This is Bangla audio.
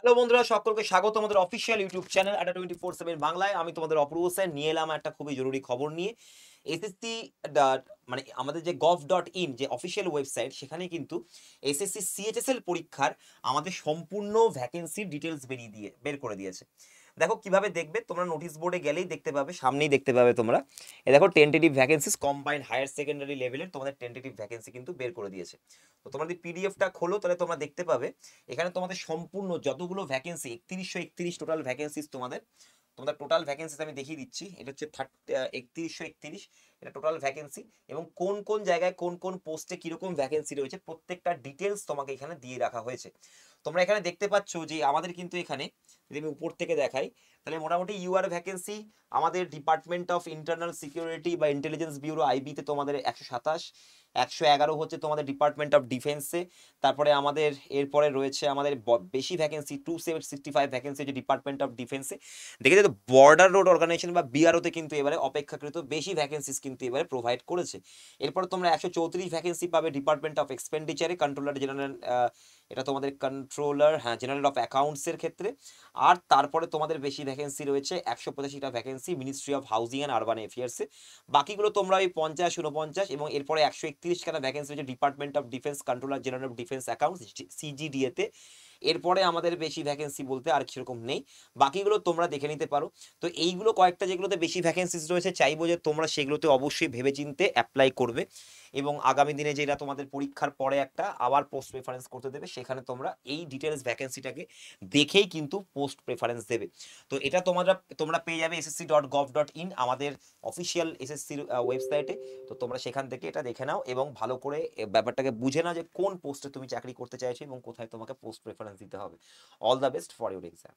হ্যালো বন্ধুরা, সকলকে স্বাগত আমাদের অফিসিয়াল ইউটিউব চ্যানেল আড্ডা 24/7 বাংলায়। আমি তোমাদের অপূর্ব হোসেন নিয়ে এলাম একটা খুবই জরুরি খবর নিয়ে। এসএসসি মানে আমাদের যে gov.in যে অফিসিয়াল ওয়েবসাইট, সেখানে কিন্তু এসএসসি সিএইচএসএল পরীক্ষার আমাদের সম্পূর্ণ ভ্যাকেন্সির ডিটেইলস বের করে দিয়েছে। দেখো কিভাবে দেখবে, তোমরা নোটিশ বোর্ডে গেলেই দেখতে পাবে, সামনেই দেখতে পাবে তোমরা। দেখো tentative vacancies combined higher secondary লেভেলের তোমাদের টেন্টেটিভ ভ্যাকেন্সি কিন্তু বের করে দিয়েছে। তো তোমরা যদি পিডিএফটা খোলো তাহলে তোমরা দেখতে পাবে এখানে তোমাদের সম্পূর্ণ যতগুলো ভ্যাকেন্সি 3131 টোটাল ভ্যাকেন্সিস তোমাদের তোমাদের টোটাল ভ্যাকেন্সিস আমি দেখিয়ে দিচ্ছি। এটা হচ্ছে 3131, এটা টোটাল ভ্যাকেন্সি এবং কোন কোন জায়গায় কোন কোন পোস্টে কিরকম ভ্যাকেন্সি রয়েছে প্রত্যেকটা ডিটেলস তোমাকে এখানে দিয়ে রাখা হয়েছে। তোমরা এখানে দেখতে পাচ্ছ যে আমাদের কিন্তু এখানে যদি আমি উপর থেকে দেখাই তাহলে মোটামুটি ইউআর ভ্যাকেন্সি আমাদের ডিপার্টমেন্ট অফ ইন্টারনাল সিকিউরিটি বা ইন্টেলিজেন্স ব্যুরো আইবিতে তোমাদের 127, 111 হচ্ছে তোমাদের ডিপার্টমেন্ট অফ ডিফেন্সে। তারপরে আমাদের এরপরে রয়েছে আমাদের বেশি ভ্যাকেন্সি 265 ভ্যাকেন্সি যে ডিপার্টমেন্ট অফ ডিফেন্সে। দেখে তো বর্ডার রোড অর্গানাইজেশন বা বিআরওতে কিন্তু এবারে অপেক্ষাকৃত বেশি ভ্যাকেন্সিস কিন্তু এবারে প্রোভাইড করেছে। এরপর তোমরা 134 ভ্যাকেন্সি পাবে ডিপার্টমেন্ট অফ এক্সপেন্ডিচারে, কন্ট্রোলার জেনারেল, এটা তোমাদের কন্ট্রোলার, হ্যাঁ, জেনারেল অফ অ্যাকাউন্টসের ক্ষেত্রে। আর তারপরে তোমাদের বেশি ভ্যাকেন্সি রয়েছে 185টা vacancy ministry of housing and urban অ্যাফেয়ার্সে। বাকিগুলো তোমরা ওই 50, 49 এবং এরপরে 131খানা ভ্যাকেন্সি রয়েছে department of defence, controller general of defence accounts, সিজিডিএতে। এরপরে আমাদের বেশি ভ্যাকেন্সি বলতে আর সেরকম নেই, বাকিগুলো তোমরা দেখে নিতে পারো। তো এইগুলো কয়েকটা যেগুলোতে বেশি ভ্যাকেন্সিস রয়েছে, চাইবো যে তোমরা সেগুলোতে অবশ্যই ভেবেচিন্তে অ্যাপ্লাই করবে এবং আগামী দিনে যেটা তোমাদের পরীক্ষার পরে একটা আবার পোস্ট প্রেফারেন্স করতে দেবে, সেখানে তোমরা এই ডিটেলস ভ্যাকেন্সিটাকে দেখেই কিন্তু পোস্ট প্রেফারেন্স দেবে। তো এটা তোমরা পেয়ে যাবে ssc.gov.in আমাদের অফিসিয়াল এসএসসির ওয়েবসাইটে। তো তোমরা সেখান থেকে এটা দেখে নাও এবং ভালো করে ব্যাপারটাকে বুঝে নাও যে কোন পোস্টে তুমি চাকরি করতে চাইছো এবং কোথায় তোমাকে পোস্ট প্রেফারেন্স দিতে হবে। All the best for your exam.